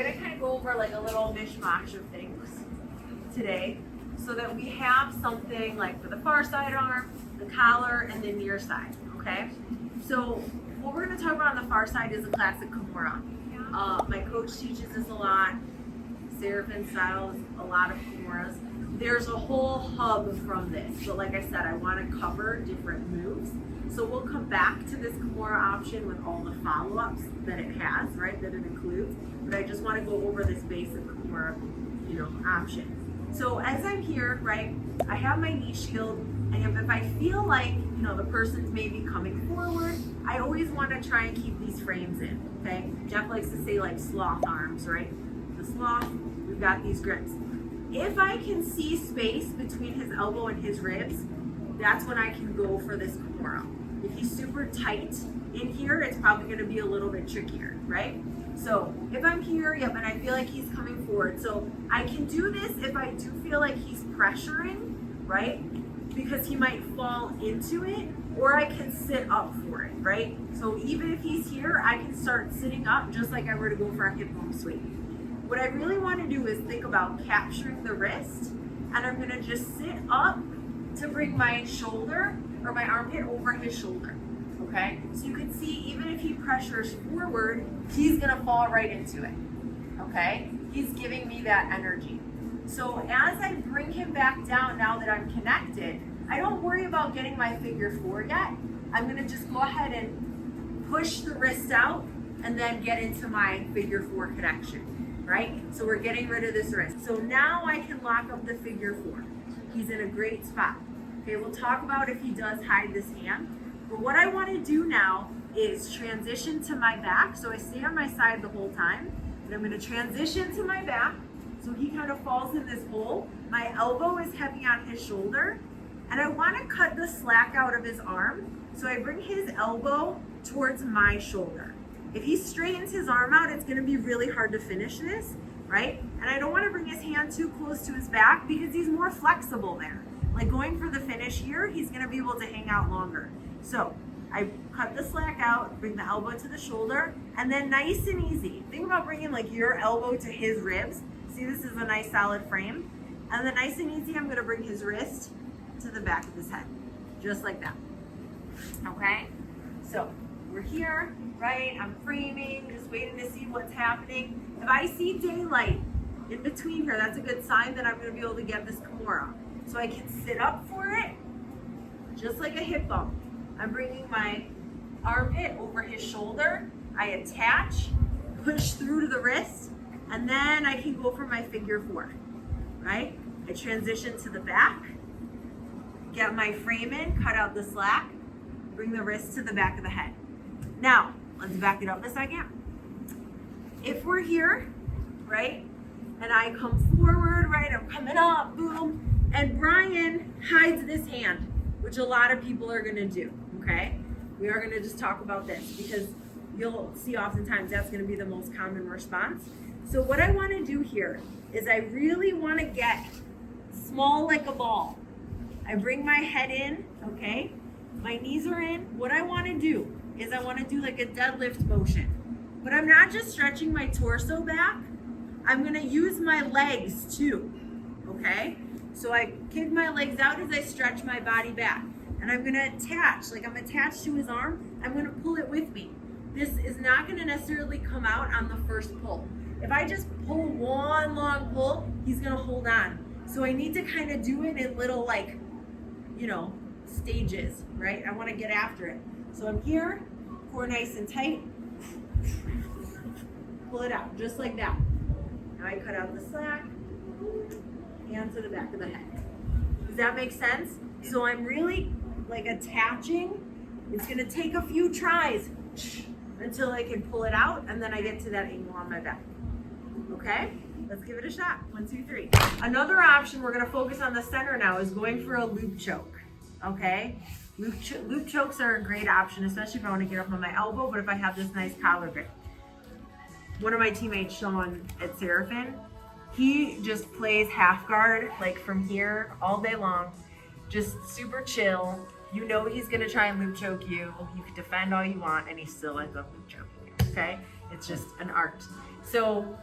gonna kind of go over like a little mishmash of things today so that we have something like for the far side arm, the collar, and the near side, okay? So what we're gonna talk about on the far side is a classic Kimura. My coach teaches this a lot. Seraphin styles, a lot of Kimuras. There's a whole hub from this. So like I said, I want to cover different moves. So we'll come back to this Kimura option with all the follow-ups that it has, right, that it includes. But I just want to go over this basic Kimura, option. So as I'm here, right, I have my knee shield, and if I feel like, the person's maybe coming forward, I always want to try and keep these frames in, okay? Jeff likes to say like sloth arms, right? The sloth, we've got these grips. If I can see space between his elbow and his ribs, that's when I can go for this Kimura. If he's super tight in here, it's probably going to be a little bit trickier, right? So if I'm here, yep, and I feel like he's coming forward. So I can do this if I do feel like he's pressuring, right? Because he might fall into it, or I can sit up for it, right? So even if he's here, I can start sitting up just like I were to go for a hip bump sweep. What I really want to do is think about capturing the wrist, and I'm going to just sit up to bring my shoulder or my armpit over his shoulder, okay? So you can see even if he pressures forward, he's going to fall right into it, okay? He's giving me that energy. So as I bring him back down, now that I'm connected, I don't worry about getting my figure four yet. I'm going to just go ahead and push the wrist out and then get into my figure four connection, right? So we're getting rid of this wrist. So now I can lock up the figure four. He's in a great spot. Okay, we'll talk about if he does hide this hand. But what I want to do now is transition to my back. So I stay on my side the whole time. And I'm going to transition to my back. So he kind of falls in this hole. My elbow is heavy on his shoulder. And I want to cut the slack out of his arm. So I bring his elbow towards my shoulder. If he straightens his arm out, it's going to be really hard to finish this, right? And I don't want to bring his hand too close to his back because he's more flexible there. Like going for the finish here, he's going to be able to hang out longer. So I cut the slack out, bring the elbow to the shoulder, and then nice and easy. Think about bringing like your elbow to his ribs. See, this is a nice solid frame. And then nice and easy, I'm going to bring his wrist to the back of his head, just like that. Okay? So we're here, right? I'm framing, just waiting to see what's happening. If I see daylight in between here, that's a good sign that I'm going to be able to get this Kimura. So I can sit up for it, just like a hip bump. I'm bringing my armpit over his shoulder. I attach, push through to the wrist, and then I can go for my figure four, right? I transition to the back, get my frame in, cut out the slack, bring the wrist to the back of the head. Now, let's back it up a second. If we're here, right, and I come forward, right, I'm coming up, boom, and Brian hides this hand, which a lot of people are gonna do, okay? We are gonna just talk about this because you'll see oftentimes that's gonna be the most common response. So what I wanna do here is I really wanna get small like a ball. I bring my head in, okay? My knees are in. What I wanna do is I wanna do like a deadlift motion. But I'm not just stretching my torso back, I'm gonna use my legs too, okay? So I kick my legs out as I stretch my body back. And I'm gonna attach, like I'm attached to his arm, I'm gonna pull it with me. This is not gonna necessarily come out on the first pull. If I just pull one long pull, he's gonna hold on. So I need to kind of do it in little like, stages, right? I wanna get after it. So I'm here, core nice and tight. Pull it out, just like that. Now I cut out the slack, hand to the back of the head. Does that make sense? So I'm really like attaching. It's gonna take a few tries until I can pull it out, and then I get to that angle on my back. Okay? Let's give it a shot. 1, 2, 3. Another option, we're gonna focus on the center now, is going for a loop choke. Okay? Loop chokes are a great option, especially if I want to get up on my elbow, but if I have this nice collar grip. One of my teammates, Sean at Seraphin, he just plays half guard, like from here all day long, just super chill. You know he's gonna try and loop choke you. You can defend all you want, and he still ends up loop choking you, okay? It's just an art. So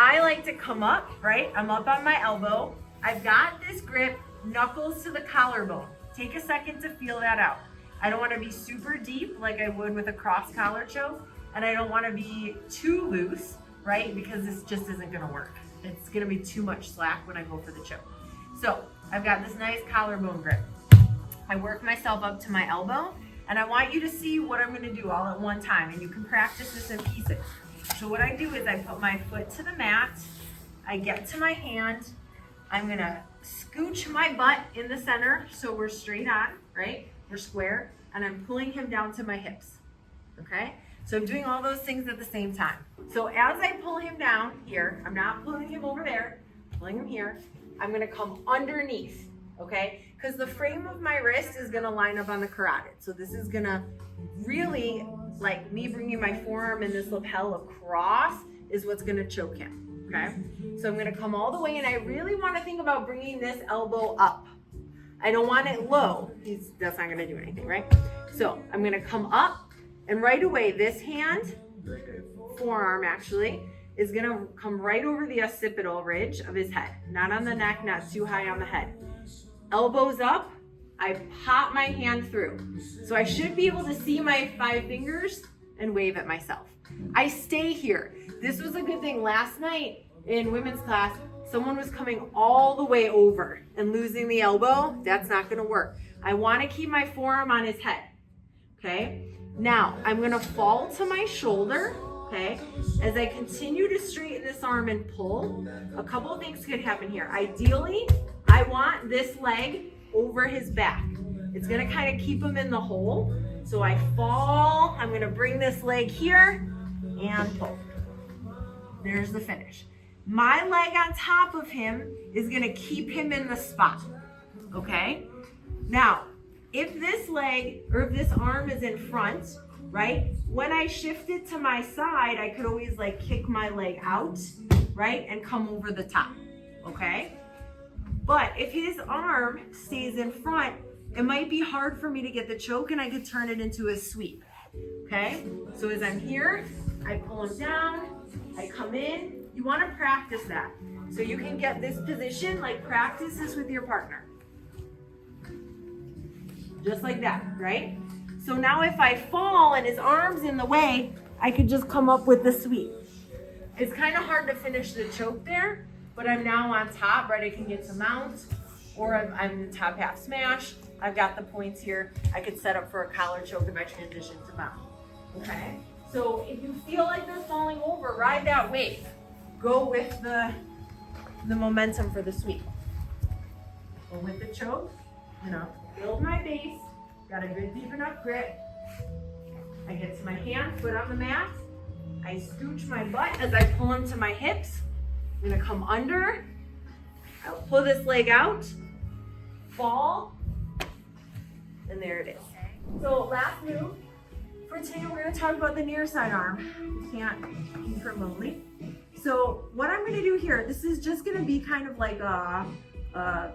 I like to come up, right? I'm up on my elbow. I've got this grip, knuckles to the collarbone. Take a second to feel that out. I don't want to be super deep like I would with a cross collar choke, and I don't want to be too loose, right? Because this just isn't going to work. It's going to be too much slack when I go for the choke. So I've got this nice collarbone grip. I work myself up to my elbow, and I want you to see what I'm going to do all at one time, and you can practice this in pieces. So what I do is I put my foot to the mat, I get to my hand, I'm going to scooch my butt in the center so we're straight on, right? We're square, and I'm pulling him down to my hips, okay? So I'm doing all those things at the same time. So as I pull him down here, I'm not pulling him over there, pulling him here, I'm gonna come underneath, okay? Because the frame of my wrist is gonna line up on the carotid. So this is gonna really, like me bringing my forearm and this lapel across is what's gonna choke him, okay? So I'm gonna come all the way, and I really wanna think about bringing this elbow up. I don't want it low. That's not gonna do anything, right? So I'm gonna come up, and right away, this hand, forearm actually, is gonna come right over the occipital ridge of his head. Not on the neck, not too high on the head. Elbows up, I pop my hand through. So I should be able to see my 5 fingers and wave at myself. I stay here. This was a good thing. Last night in women's class, someone was coming all the way over and losing the elbow. That's not gonna work. I wanna keep my forearm on his head, okay? Now, I'm gonna fall to my shoulder, okay? As I continue to straighten this arm and pull, a couple of things could happen here. Ideally, I want this leg over his back. It's gonna kind of keep him in the hole. So I fall, I'm gonna bring this leg here and pull. There's the finish. My leg on top of him is gonna keep him in the spot, okay? Now, if this leg or if this arm is in front, right? When I shift it to my side, I could always like kick my leg out, right? And come over the top, okay? But if his arm stays in front, it might be hard for me to get the choke, and I could turn it into a sweep, okay? So as I'm here, I pull him down, I come in. You wanna practice that. So you can get this position, like practice this with your partner. Just like that, right? So now if I fall and his arm's in the way, I could just come up with the sweep. It's kind of hard to finish the choke there, but I'm now on top, right? I can get to mount, or I'm in the top half smash. I've got the points here. I could set up for a collar choke if I transition to mount, okay? So if you feel like they're falling over, ride that wave. Go with the momentum for the sweep. Go with the choke, build my base, got a good deep enough grip. I get to my hand, foot on the mat. I scooch my butt as I pull him to my hips. I'm gonna come under. I'll pull this leg out, fall, and there it is. So last move for today, we're gonna talk about the near side arm. You can't keep her lonely. So what I'm gonna do here, this is just gonna be kind of like a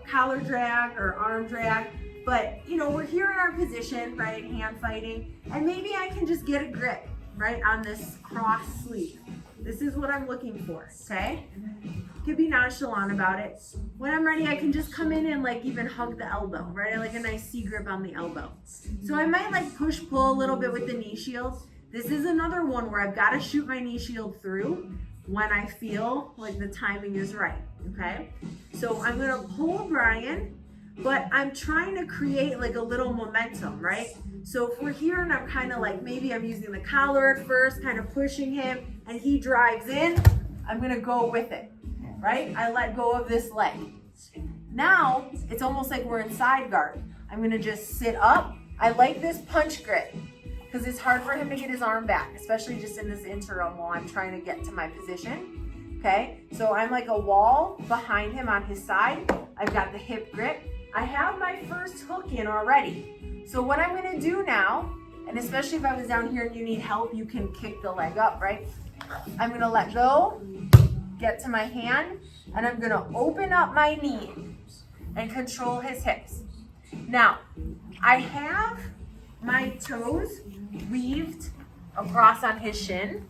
collar drag or arm drag, but we're here in our position, right, hand fighting, and maybe I can just get a grip, right, on this cross sleeve. This is what I'm looking for, okay? You could be nonchalant about it. When I'm ready, I can just come in and like even hug the elbow, right? I like a nice C grip on the elbow. So I might like push pull a little bit with the knee shield. This is another one where I've got to shoot my knee shield through when I feel like the timing is right, okay? So I'm gonna pull Brian, but I'm trying to create like a little momentum, right? So if we're here and I'm kind of like, maybe I'm using the collar at first, kind of pushing him, and he drives in, I'm gonna go with it, right? I let go of this leg. Now, it's almost like we're in side guard. I'm gonna just sit up. I like this punch grip, because it's hard for him to get his arm back, especially just in this interim while I'm trying to get to my position, okay? So I'm like a wall behind him on his side. I've got the hip grip. I have my first hook in already. So what I'm gonna do now, and especially if I was down here and you need help, you can kick the leg up, right? I'm gonna let go, get to my hand, and I'm gonna open up my knee and control his hips. Now, I have my toes weaved across on his shin.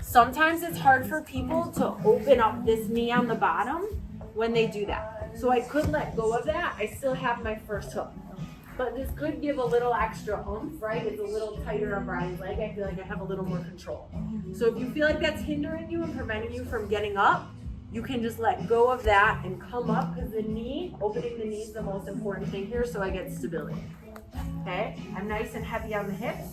Sometimes it's hard for people to open up this knee on the bottom when they do that. So I could let go of that. I still have my first hook. But this could give a little extra oomph, right? It's a little tighter on Brian's leg. I feel like I have a little more control. So if you feel like that's hindering you and preventing you from getting up, you can just let go of that and come up, because the knee, opening the knee is the most important thing here, so I get stability. Okay? I'm nice and heavy on the hips.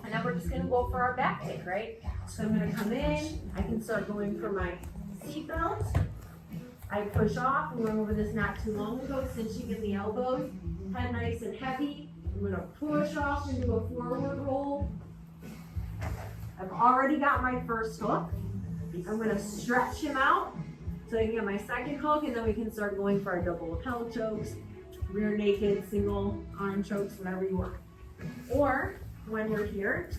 And then we're just gonna go for our back kick, right? So I'm gonna come in, I can start going for my seat belt. I push off, we went over this not too long ago, cinching in the elbows, head nice and heavy. I'm gonna push off into a forward roll. I've already got my first hook. I'm gonna stretch him out so I can get my second hook, and then we can start going for our double lapel chokes, rear naked, single arm chokes, whatever you want. Or when we're here,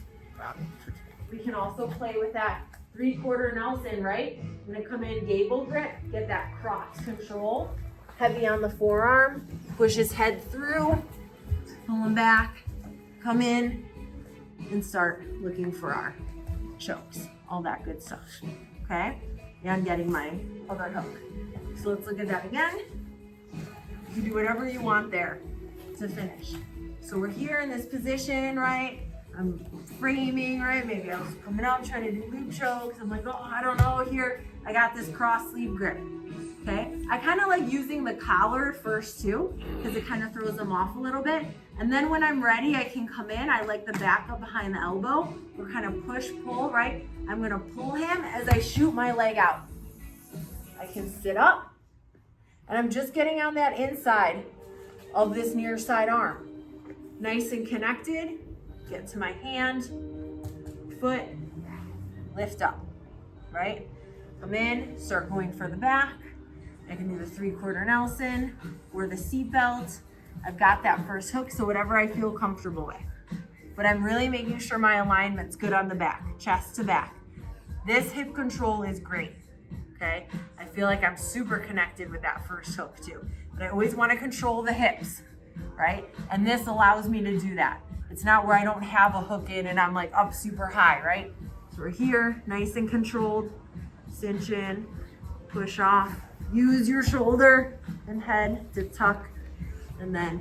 we can also play with that 3/4 Nelson, right? I'm gonna come in gable grip, get that cross control, heavy on the forearm, push his head through, pull him back, come in, and start looking for our chokes, all that good stuff, okay? And getting my other hook. So let's look at that again. You can do whatever you want there to finish. So we're here in this position, right? I'm framing, right? Maybe I was coming up trying to do loop chokes. I'm like, oh, I don't know here. I got this cross sleeve grip, okay? I kind of like using the collar first too, because it kind of throws them off a little bit. And then when I'm ready, I can come in. I like the back up behind the elbow. We're kind of push, pull, right? I'm gonna pull him as I shoot my leg out. I can sit up, and I'm just getting on that inside of this near side arm. Nice and connected. Get to my hand, foot, lift up, right? Come in, start going for the back. I can do the 3/4 Nelson or the seat belt. I've got that first hook, so whatever I feel comfortable with. But I'm really making sure my alignment's good on the back, chest to back. This hip control is great, okay? I feel like I'm super connected with that first hook too. But I always wanna control the hips, right? And this allows me to do that. It's not where I don't have a hook in and I'm like up super high, right? So we're here, nice and controlled. Cinch in, push off. Use your shoulder and head to tuck, and then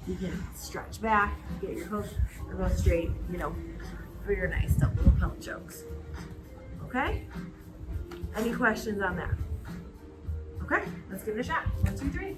you can stretch back, get your hook, or go straight, for your nice double lapel chokes. Okay? Any questions on that? Okay, let's give it a shot. 1, 2, 3.